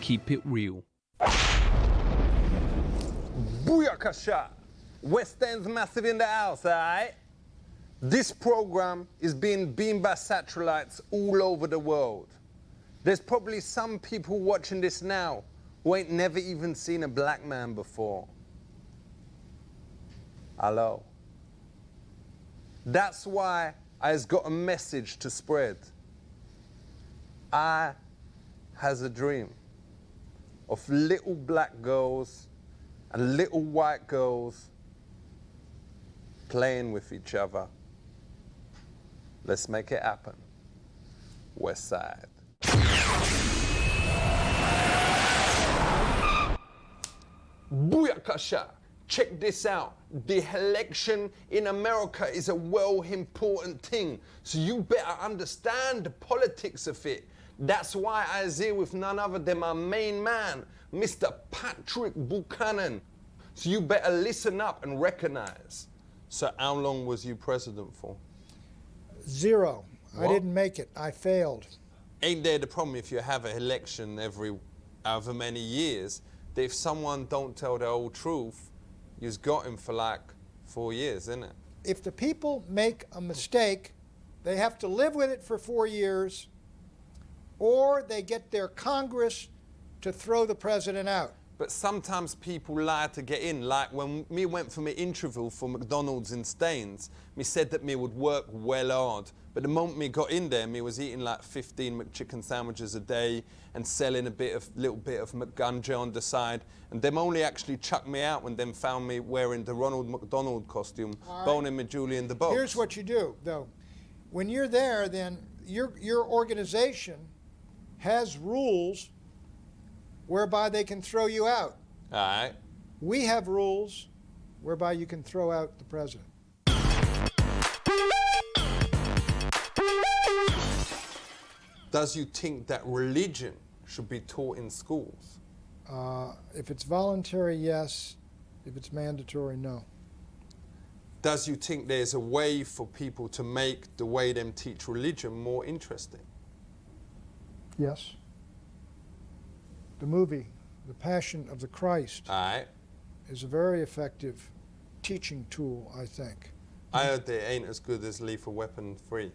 keep it real. Booyakasha! West End's massive in the house, alright? This program is being beamed by satellites all over the world. There's probably some people watching this now who ain't never even seen a black man before. Hello. That's why I has got a message to spread. I has a dream of little black girls and little white girls playing with each other. Let's make it happen. West Side. Booyakasha! Check this out. The election in America is a well important thing, so you better understand the politics of it. That's why I was here with none other than my main man, Mr. Patrick Buchanan. So you better listen up and recognize. So how long was you president for? 0. What? I didn't make it. I failed. Ain't there the problem if you have an election every however many years, that if someone don't tell the whole truth, you've got him for like 4 years, isn't it? If the people make a mistake, they have to live with it for 4 years, or they get their Congress to throw the president out. But sometimes people lie to get in. Like when me went for my interview for McDonald's in Staines, me said that me would work well hard. But the moment me got in there, me was eating like 15 McChicken sandwiches a day and selling little bit of McGunja on the side. And them only actually chucked me out when them found me wearing the Ronald McDonald costume, boning me Julie in the box. Here's what you do, though. When you're there, then your organization has rules whereby they can throw you out. All right. We have rules whereby you can throw out the president. Does you think that religion should be taught in schools? If it's voluntary, yes. If it's mandatory, no. Does you think there's a way for people to make the way them teach religion more interesting? Yes. The movie, The Passion of the Christ, All right. is a very effective teaching tool, I think. I heard that it ain't as good as Lethal Weapon 3.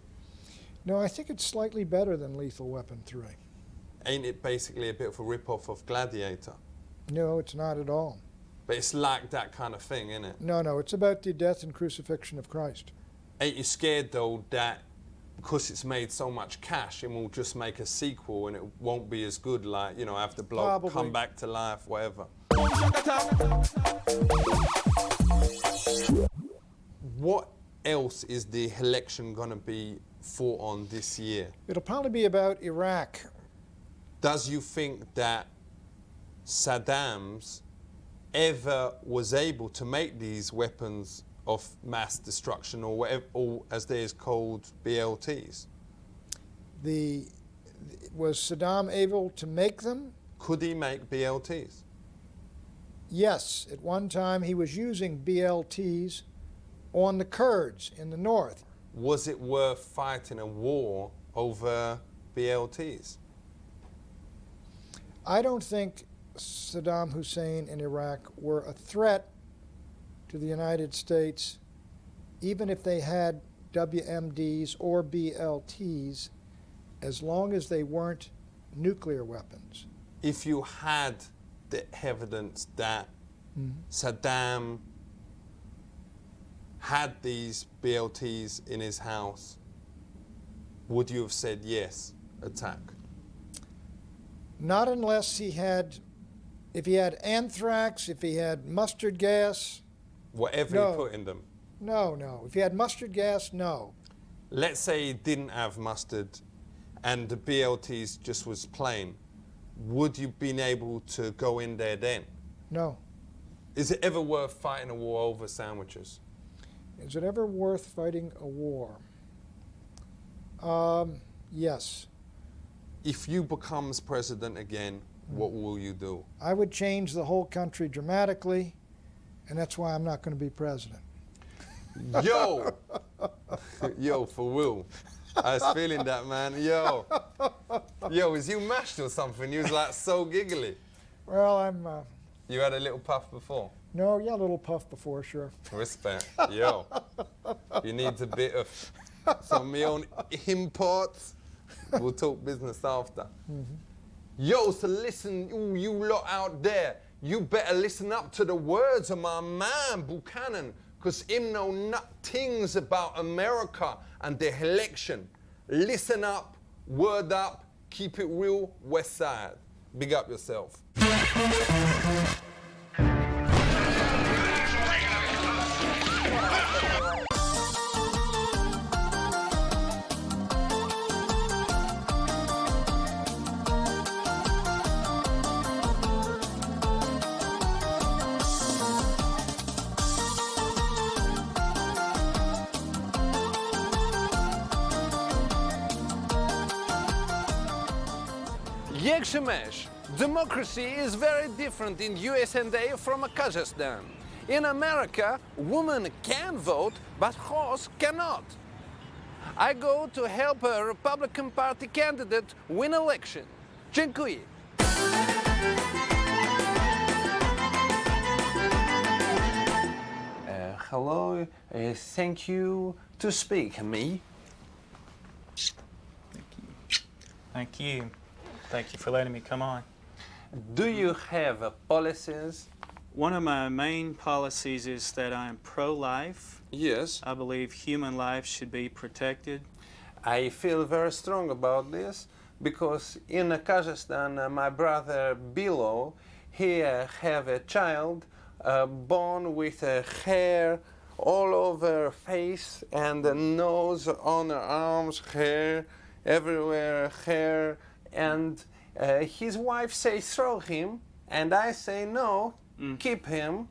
No, I think it's slightly better than Lethal Weapon 3. Ain't it basically a bit of a rip-off of Gladiator? No, it's not at all. But it's like that kind of thing, isn't it? No, it's about the death and crucifixion of Christ. Ain't you scared, though, that because it's made so much cash, it will just make a sequel and it won't be as good, like, you know, have the bloke Probably. come back to life, whatever? What else is the election going to be fought on this year? It'll probably be about Iraq. Does you think that Saddam's ever was able to make these weapons of mass destruction, or whatever, or as they is called, BLTs? Was Saddam able to make them? Could he make BLTs? Yes. At one time he was using BLTs on the Kurds in the north. Was it worth fighting a war over BLTs? I don't think Saddam Hussein and Iraq were a threat to the United States, even if they had WMDs or BLTs, as long as they weren't nuclear weapons. If you had the evidence that Saddam had these BLTs in his house, would you have said yes, attack? Not unless if he had anthrax, if he had mustard gas. Whatever No. he put in them. No. If he had mustard gas, no. Let's say he didn't have mustard and the BLTs just was plain. Would you been able to go in there then? No. Is it ever worth fighting a war over sandwiches? Is it ever worth fighting a war? Yes. If you becomes president again, what will you do? I would change the whole country dramatically, and that's why I'm not going to be president. Yo! Yo, for real. I was feeling that, man. Yo, was you mashed or something? You was like so giggly. Well, I'm. You had a little puff before. No, yeah, a little puff before, sure. Respect. Yo, you need a bit of some of my own imports. We'll talk business after. Yo, so listen, you lot out there, you better listen up to the words of my man, Buchanan, because him know things about America and the election. Listen up, word up, keep it real, West Side. Big up yourself. Yegshemesh, democracy is very different in USAiii from Kazakhstan. In America, women can vote, but horse cannot. I go to help a Republican Party candidate win election. Dziękuję. Hello, thank you to speak me. Thank you. Thank you for letting me come on. Do you have policies? One of my main policies is that I am pro-life. Yes. I believe human life should be protected. I feel very strong about this because in Kazakhstan, my brother Bilo, he have a child born with hair all over face and the nose on her arms, hair everywhere, hair. And his wife says throw him, and I say no, keep him.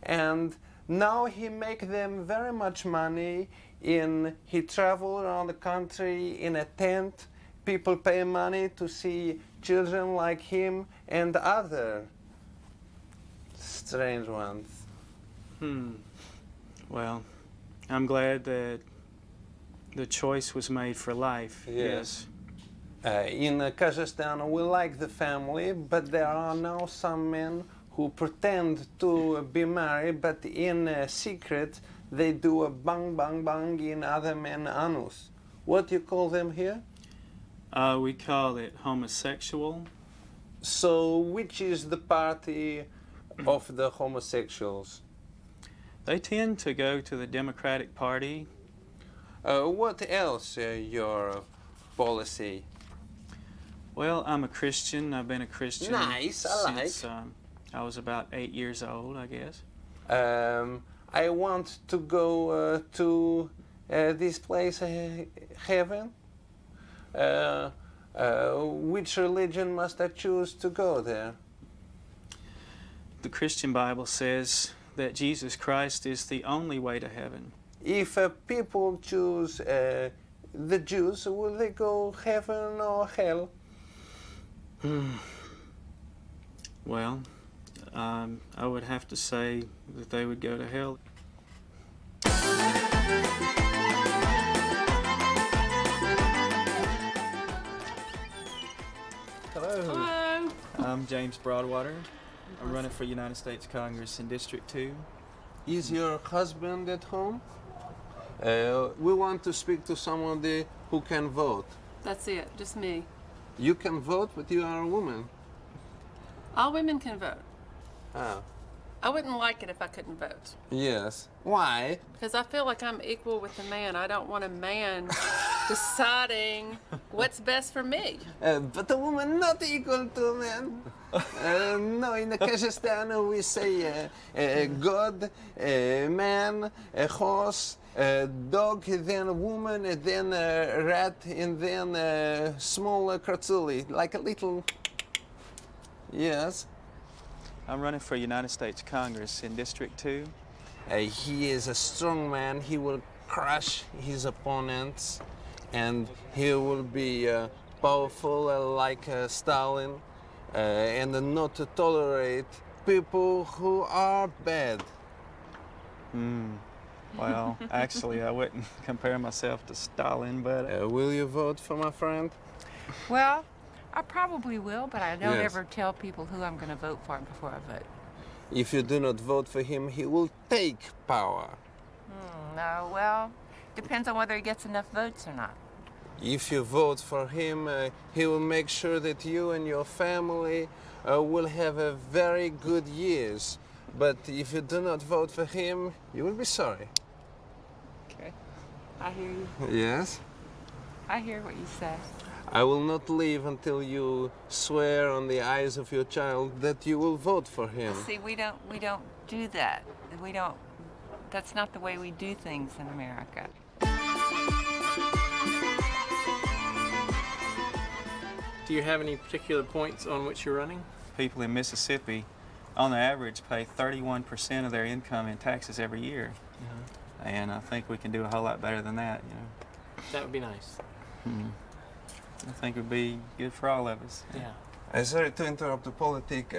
And now he make them very much money. He travel around the country in a tent. People pay money to see children like him and other strange ones. Well, I'm glad that the choice was made for life. Yes. In Kazakhstan, we like the family, but there are now some men who pretend to be married, but in secret they do a bang bang bang in other men's anus. What do you call them here? We call it homosexual. So, which is the party of the homosexuals? They tend to go to the Democratic Party. What else, your policy? Well, I'm a Christian. I've been a Christian Nice, I since I was about 8 years old, I guess. I want to go to this place, heaven. Which religion must I choose to go there? The Christian Bible says that Jesus Christ is the only way to heaven. If people choose the Jews, will they go heaven or hell? Well, I would have to say that they would go to hell. Hello. Hello. I'm James Broadwater. I'm running for United States Congress in District 2. Is your husband at home? We want to speak to someone who can vote. That's it, just me. You can vote, but you are a woman. All women can vote. Ah. I wouldn't like it if I couldn't vote. Yes. Why? Because I feel like I'm equal with a man. I don't want a man deciding what's best for me. But a woman not equal to a man. No, in Kazakhstan we say God, man, a horse, dog, then a woman, and then a rat, and then a small kratsuli, like a little. Yes. I'm running for United States Congress in District 2. He is a strong man. He will crush his opponents, and he will be powerful like Stalin, and not to tolerate people who are bad. Well, actually, I wouldn't compare myself to Stalin, but Will you vote for my friend? Well, I probably will, but I don't Yes. ever tell people who I'm going to vote for before I vote. If you do not vote for him, he will take power. No, well, depends on whether he gets enough votes or not. If you vote for him, he will make sure that you and your family will have a very good years. But if you do not vote for him, you will be sorry. Okay. I hear you. Yes? I hear what you say. I will not leave until you swear on the eyes of your child that you will vote for him. See, we don't do that. That's not the way we do things in America. Do you have any particular points on which you're running? people in Mississippi, on the average, pay 31% of their income in taxes every year. And I think we can do a whole lot better than that, you know. That would be nice. I think it would be good for all of us. Yeah. Sorry to interrupt the politic.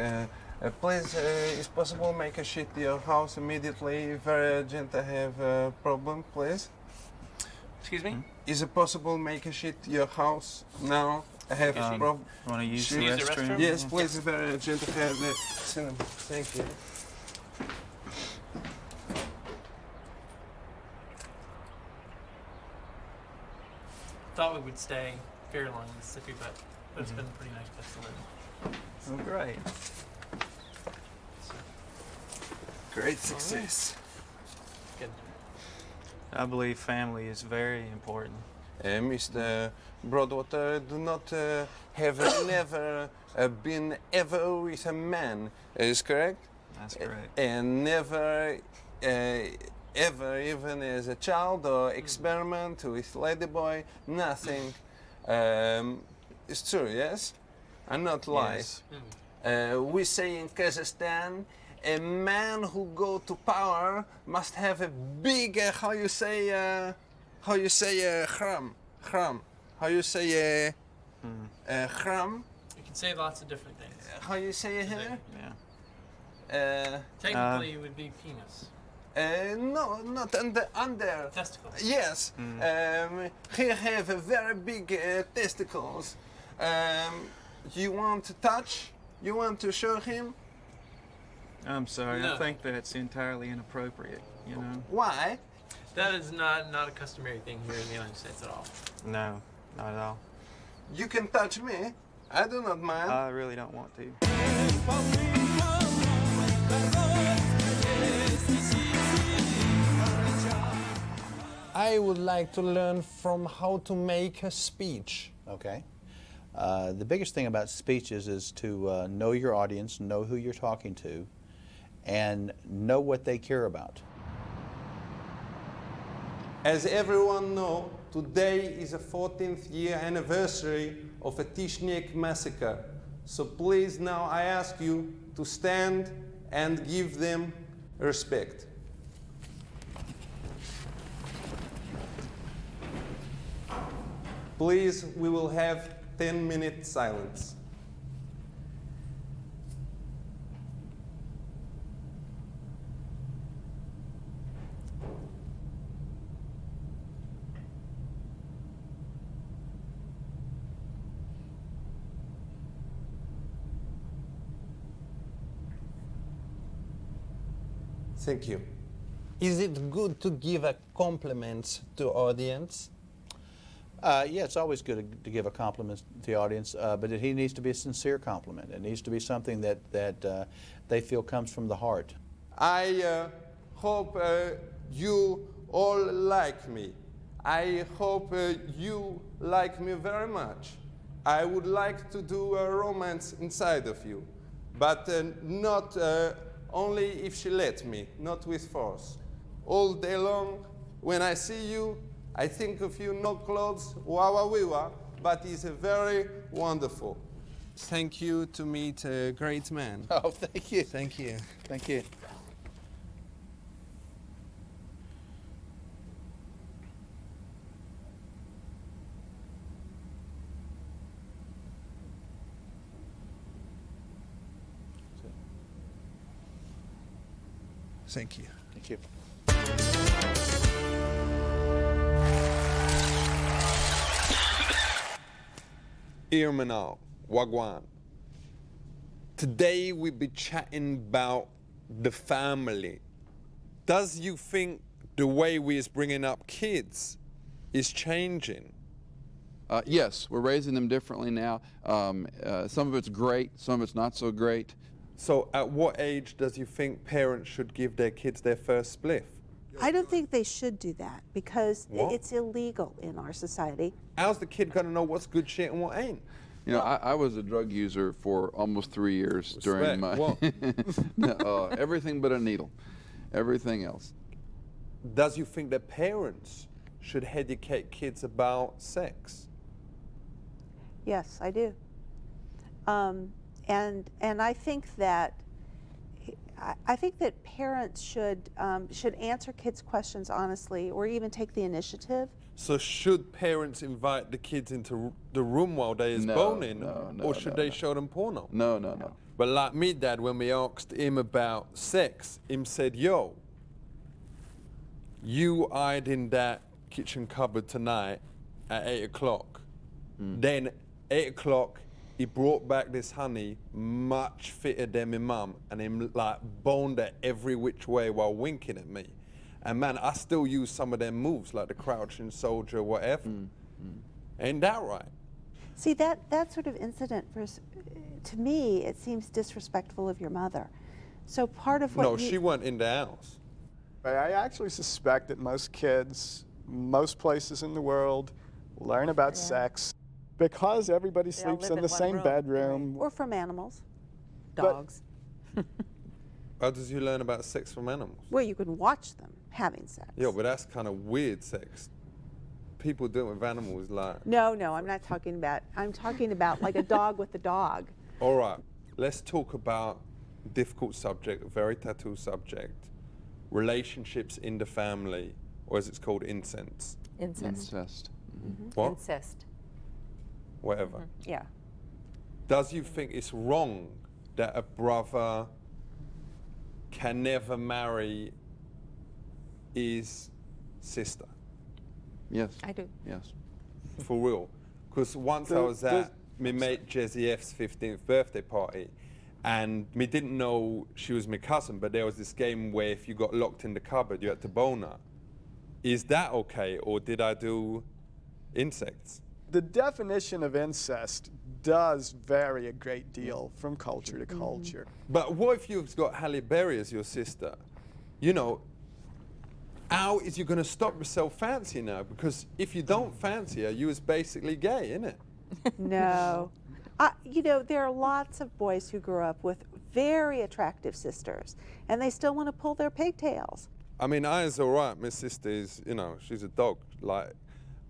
Please, is possible make a sheet to your house immediately? Very urgent, I have a problem, please. Excuse me? Is it possible make a sheet to your house now? I have a problem. Want to use Should the use the restroom? restroom? Yes, please, it's very urgent, I have the cinema. Thank you. Thought we would stay very long in Mississippi, but it's been a pretty nice place to live. Oh, great. Great success. Good. I believe family is very important. Mr. Broadwater, do not have never been ever with a man, is correct? That's correct. And never ever, even as a child or experiment with ladyboy, nothing. It's true, yes? I'm not lying. Yes. We say in Kazakhstan, a man who go to power must have a big, how you say, khram, how you say, khram, You can say lots of different things. how you say it here? Yeah. Technically, it would be penis. No, not under. Testicle. Yes, he have a very big testicles. You want to touch? You want to show him? I'm sorry. No. I think that's entirely inappropriate, you know. Why? That is not a customary thing here in the United States at all. No, not at all. You can touch me. I do not mind. I really don't want to. I would like to learn from how to make a speech. Okay. The biggest thing about speeches is to know your audience, know who you're talking to, and know what they care about. As everyone knows, today is the 14th year anniversary of a Tishnik massacre. So please now I ask you to stand and give them respect. Please, we will have 10-minute silence. Thank you. Is it good to give a compliment to audience? Yeah, it's always good to give a compliment to the audience, but he needs to be a sincere compliment. It needs to be something that they feel comes from the heart. I hope you all like me. I hope you like me very much. I would like to do a romance inside of you, but not only if she let me, not with force. All day long, when I see you, I think of you, no clothes, wah-wah-wee-wah, but it's a very wonderful. Thank you to meet a great man. Oh, thank you. Thank you. Thank you. Thank you. Thank you. Irmanal, Wagwan. Today we be chatting about the family. Does you think the way we is bringing up kids is changing? Yes, we're raising them differently now. Some of it's great, some of it's not so great. So at what age does you think parents should give their kids their first spliff? I don't think they should do that because What? it's illegal in our society. How's the kid gonna know what's good shit and what ain't? You know, I was a drug user for almost 3 years during my... What? No, everything but a needle. Everything else. Does you think that parents should educate kids about sex? Yes, I do. And I think that parents should answer kids' questions honestly, or even take the initiative. So should parents invite the kids into the room while they is No, boning, no, or should no, they no. show them porno? No, no, no. But like me, Dad, when we asked him about sex, him said, "Yo, you hide in that kitchen cupboard tonight at 8 o'clock." Then 8 o'clock, he brought back this honey much fitter than my mum, and him like boned her every which way while winking at me. And man, I still use some of them moves, like the crouching soldier, whatever. Ain't that right? See, that sort of incident, to me, it seems disrespectful of your mother. So part of what No, she went in the house. I actually suspect that most kids, most places in the world, learn about sex because everybody They all sleeps live in in the one same room. bedroom. or from animals. Dogs. How does you learn about sex from animals? Well, you can watch them having sex. Yeah, but that's kind of weird sex. People do it with animals, like. No, I'm not talking about. I'm talking about like a dog with a dog. All right, let's talk about a difficult subject, a very tattoo subject. Relationships in the family, or as it's called, incest. Incest. What? Incest. Whatever. Yeah. Does you think it's wrong that a brother can never marry his sister? Yes. I do. Yes. For real. Because once I was at my mate Jezzy F's 15th birthday party, and me didn't know she was my cousin, but there was this game where if you got locked in the cupboard, you had to bone her. Is that okay, or did I do insects? The definition of incest does vary a great deal from culture to culture. But what if you've got Halle Berry as your sister? You know, how is you going to stop yourself fancying her? Because if you don't fancy her, you is basically gay, innit? No. You know, there are lots of boys who grew up with very attractive sisters, and they still want to pull their pigtails. I mean, I is all right. My sister is, you know, she's a dog. Like,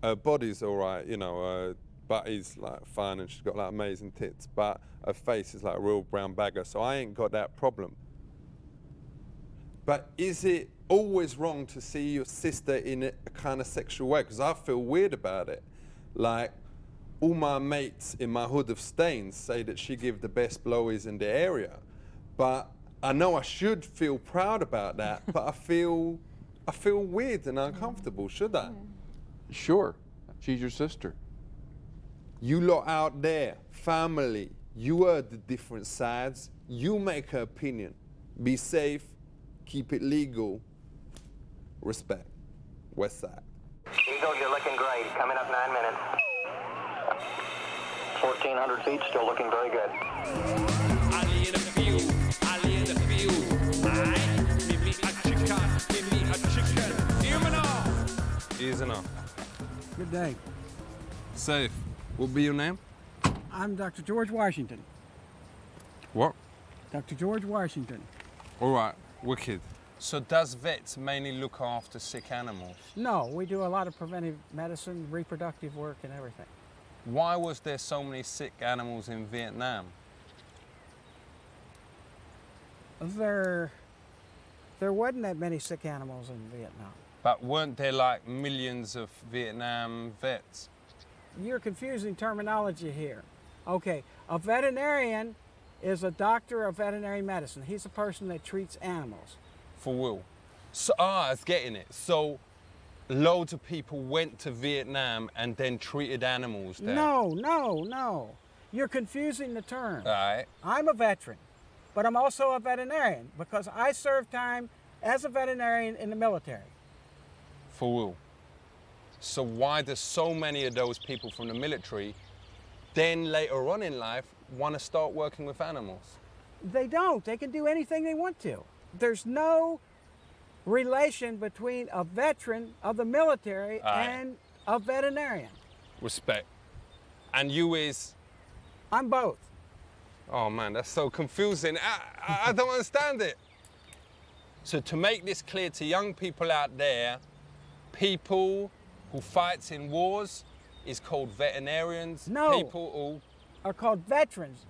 her body's all right, you know, her butty's like fine and she's got like amazing tits, but her face is like a real brown bagger, so I ain't got that problem. But is it always wrong to see your sister in a kind of sexual way? Because I feel weird about it. Like, all my mates in my hood of Staines say that she give the best blowies in the area. But I know I should feel proud about that, but I feel weird and uncomfortable, should I? Sure. She's your sister. You lot out there, family, you heard the different sides. You make her opinion. Be safe, keep it legal, respect. West Side. Eagle, you're looking great. Coming up 9 minutes. 1,400 feet, still looking very good. Ali in a few, Ali in a few. Aye, me a chicken. Hear me now. Easy enough. Good day. Safe. What be your name? I'm Dr. George Washington. What? Dr. George Washington. All right, wicked. So does vets mainly look after sick animals? No, we do a lot of preventive medicine, reproductive work, and everything. Why was there so many sick animals in Vietnam? There wasn't that many sick animals in Vietnam. But weren't there like millions of Vietnam vets? You're confusing terminology here. Okay, a veterinarian is a doctor of veterinary medicine. He's a person that treats animals. For real. So, I was getting it. So loads of people went to Vietnam and then treated animals there. No. You're confusing the term. All right. I'm a veteran, but I'm also a veterinarian because I served time as a veterinarian in the military. For real. So why do so many of those people from the military then later on in life want to start working with animals? They don't. They can do anything they want to. There's no relation between a veteran of the military and a veterinarian. Respect. And you is? I'm both. Oh man, that's so confusing. I don't understand it. So to make this clear to young people out there, people who fights in wars is called veterinarians. No. People who are called veterans.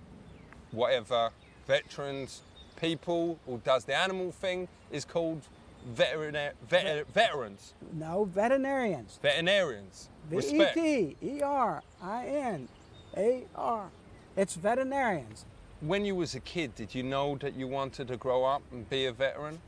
Whatever. Veterans. People who does the animal thing is called veterans. No, veterinarians. Veterinarians. Respect. V-E-T-E-R-I-N-A-R. It's veterinarians. When you was a kid, did you know that you wanted to grow up and be a veteran?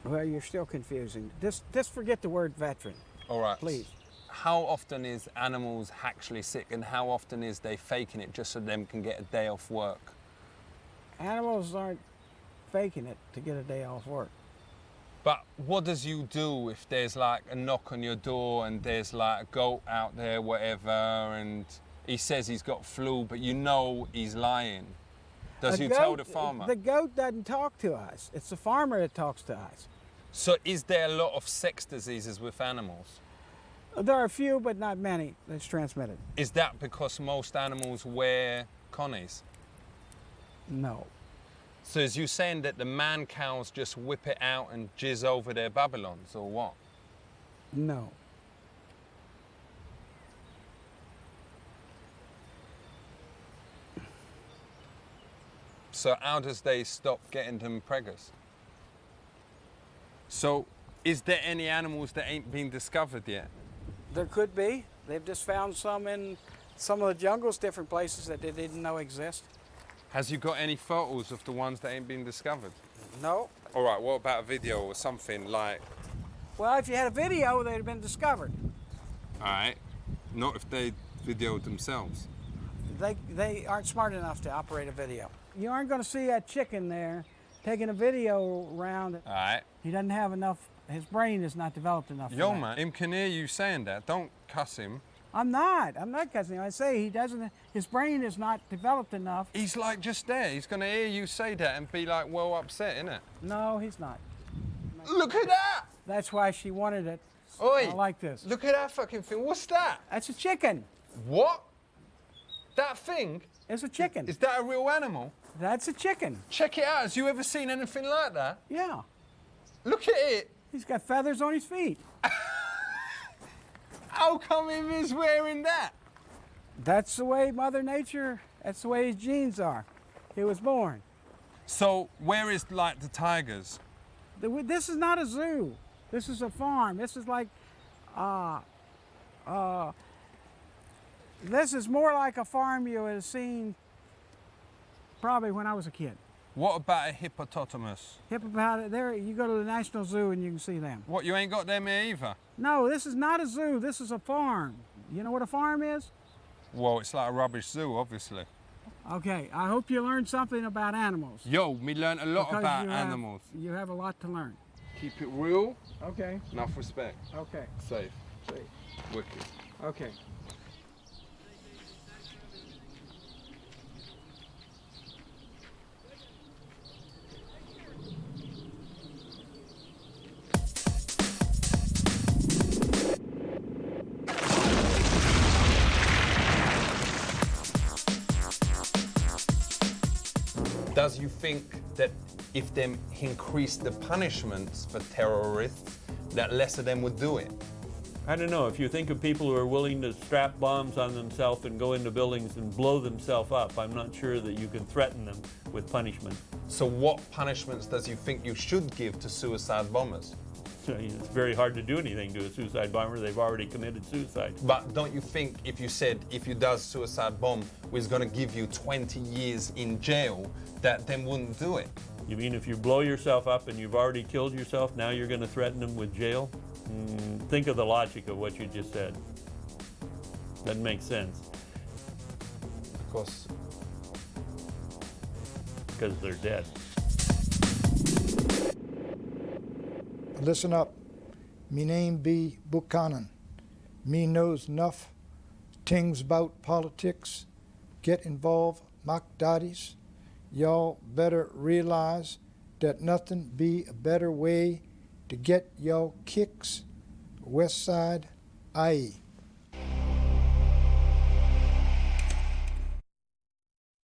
Well, you're still confusing. Just forget the word veteran. All right. Please. How often is animals actually sick and how often is they faking it just so them can get a day off work? Animals aren't faking it to get a day off work. But what does you do if there's like a knock on your door and there's like a goat out there, whatever, and he says he's got flu, but you know he's lying? Does you tell the farmer? The goat doesn't talk to us. It's the farmer that talks to us. So is there a lot of sex diseases with animals? There are a few, but not many that's transmitted. Is that because most animals wear connies? No. So is you saying that the man cows just whip it out and jizz over their Babylons, or what? No. So how does they stop getting them preggers? So is there any animals that ain't been discovered yet? There could be. They've just found some in some of the jungles, different places that they didn't know exist. Has you got any photos of the ones that ain't been discovered? No. All right, what about a video or something like? Well, if you had a video, they'd have been discovered. All right, not if they videoed themselves. They aren't smart enough to operate a video. You aren't going to see that chicken there taking a video around. All right. He doesn't have enough, his brain is not developed enough for Yo, that. man, him can hear you saying that. Don't cuss him. I'm not cussing him. I say his brain is not developed enough. He's like just there. He's going to hear you say that and be like, well, upset, innit? No, he's not. Look at that! That's why she wanted it. Oi! I like this. Look at that fucking thing. What's that? That's a chicken. What? That thing? It's a chicken. Is that a real animal? That's a chicken. Check it out. Has you ever seen anything like that? Yeah. Look at it. He's got feathers on his feet. How come he is wearing that? That's the way Mother Nature, that's the way his genes are. He was born. So where is like the tigers? This is not a zoo. This is a farm. This is like, this is more like a farm you would have seen probably when I was a kid. What about a hippopotamus? There, you go to the National Zoo and you can see them. What, you ain't got them here either? No, this is not a zoo. This is a farm. You know what a farm is? Well, it's like a rubbish zoo, obviously. Okay, I hope you learned something about animals. Yo, me learned a lot Because about animals. You have a lot to learn. Keep it real. Okay. Enough respect. Okay. Safe. Safe. Wicked. Okay. Does you think that if them increase the punishments for terrorists, that less of them would do it? I don't know. If you think of people who are willing to strap bombs on themselves and go into buildings and blow themselves up, I'm not sure that you can threaten them with punishment. So what punishments does you think you should give to suicide bombers? So it's very hard to do anything to a suicide bomber. They've already committed suicide. But don't you think if you said, if you does suicide bomb, we're going to give you 20 years in jail, that them wouldn't do it? You mean if you blow yourself up and you've already killed yourself, now you're going to threaten them with jail? Think of the logic of what you just said. Doesn't make sense. Of course. Because they're dead. Listen up. Me name be Buchanan. Me knows enough things about politics. Get involved, mock daddies. Y'all better realize that nothing be a better way to get y'all kicks. USAiii.